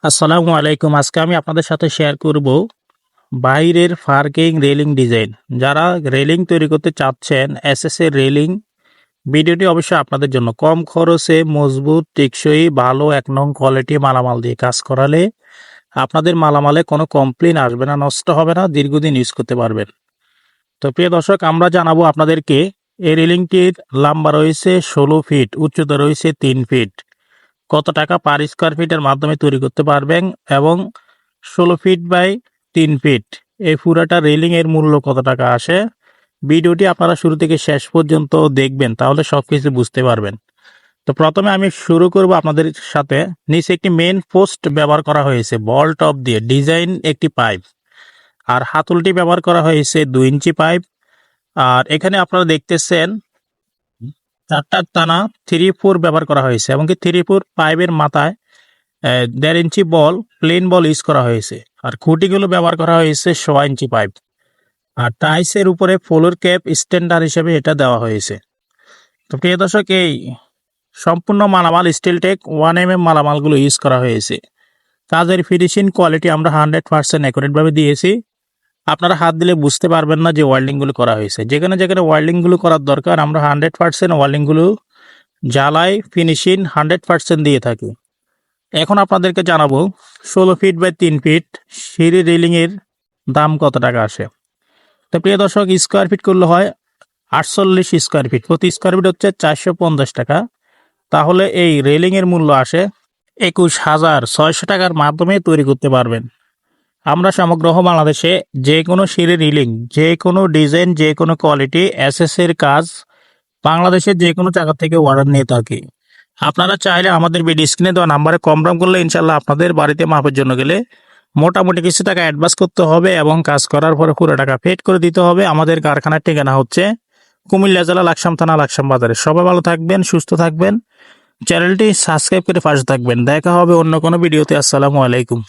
আসসালামু আলাইকুম। আজকে আমি আপনাদের সাথে শেয়ার করব বাইরের পার্কিং রেলিং ডিজাইন। যারা রেলিং তৈরি করতে চাচ্ছেন, এসএস এর রেলিং, ভিডিওটি অবশ্যই আপনাদের জন্য। কম খরচে মজবুত, টেকসই, ভালো ১ নং কোয়ালিটি মালামাল দিয়ে কাজ করালে আপনাদের মালামালে কোনো কমপ্লেইন আসবে না, নষ্ট হবে না, দীর্ঘদিন ইউজ করতে পারবেন। তো প্রিয় দর্শক, আমরা জানাবো আপনাদেরকে এই রেলিংটির লম্বা রয়েছে ১৬ ফিট, উচ্চতা রয়েছে ৩ ফিট। কত টাকা পার স্কোয়ার ফিটের মাধ্যমে তৈরি করতে পারবেন এবং ১৬ ফিট বাই ৩ ফিট এই পুরাটা রেলিং এর মূল্য কত টাকা আসে। ভিডিওটি আপনারা শুরু থেকে শেষ পর্যন্ত দেখবেন, তাহলে সবকিছু বুঝতে পারবেন। তো প্রথমে আমি শুরু করব আপনাদের সাথে। নিচে একটি মেন পোস্ট ব্যবহার করা হয়েছে বল টপ দিয়ে ডিজাইন একটি পাইপ, আর হাতলটি ব্যবহার করা হয়েছে ২ ইঞ্চি পাইপ। আর এখানে আপনারা দেখতেছেন ৪টা টানা 3-4 ব্যবহার করা হয়েছে এবং কি 3-4 পাইপের মাথায় ১.৫ ইঞ্চি বল, প্লেন বল ইউজ করা হয়েছে। আর খুঁটিগুলো ব্যবহার করা হয়েছে ১.৫ ইঞ্চি পাইপ। আর টাইলসের উপরে ফ্লোর ক্যাপ স্ট্যান্ডার্ড হিসেবে এটা দেওয়া হয়েছে। তো প্রিয় দর্শক, এই সম্পূর্ণ মালামাল স্টিলটেক 1mm মালামালগুলো ইউজ করা হয়েছে। কাজের ফিনিশিং কোয়ালিটি আমরা 100% অ্যাকুরেটভাবে দিয়েছি। আপনারা হাত দিলে বুঝতে পারবেন না যে ওয়েল্ডিংগুলো করা হয়েছে। যেখানে যেখানে ওয়েল্ডিংগুলো করার দরকার আমরা 100% ওয়েল্ডিংগুলো জ্বালাই ফিনিশিং 100% দিয়ে থাকি। এখন আপনাদেরকে জানাবো ১৬ ফিট বাই ৩ ফিট সিঁড়ি রেলিংয়ের দাম কত টাকা আসে। তো প্রিয় দর্শক, স্কোয়ার ফিট করলে হয় ৪৮ স্কোয়ার ফিট, প্রতি স্কোয়ার ফিট হচ্ছে ৪৫০ টাকা। তাহলে এই রেলিংয়ের মূল্য আসে ২১,৬০০ টাকার মাধ্যমে তৈরি করতে পারবেন। আমরা সমগ্র বাংলাদেশে যে কোনো সিঁড়ি রেলিং, যে কোনো ডিজাইন, যে কোনো কোয়ালিটি, এসএস এর কাজ বাংলাদেশের যে কোনো জায়গা থেকে অর্ডার নিয়ে থাকি। আপনারা চাইলে আমাদের ভিডিও স্ক্রিনে দেওয়া নাম্বারে কনফার্ম করলে ইনশাল্লাহ আপনাদের বাড়িতে মাপের জন্য গেলে মোটামুটি কিছু টাকা অ্যাডভান্স করতে হবে এবং কাজ করার পরে পুরো টাকা পেড করে দিতে হবে। আমাদের কারখানার ঠিকানা হচ্ছে কুমিল্লা জেলা লাকসাম থানা, লাকসাম বাজারে। সবাই ভালো থাকবেন, সুস্থ থাকবেন, চ্যানেলটি সাবস্ক্রাইব করে পাশে থাকবেন। দেখা হবে অন্য কোনো ভিডিওতে। আসসালামু আলাইকুম।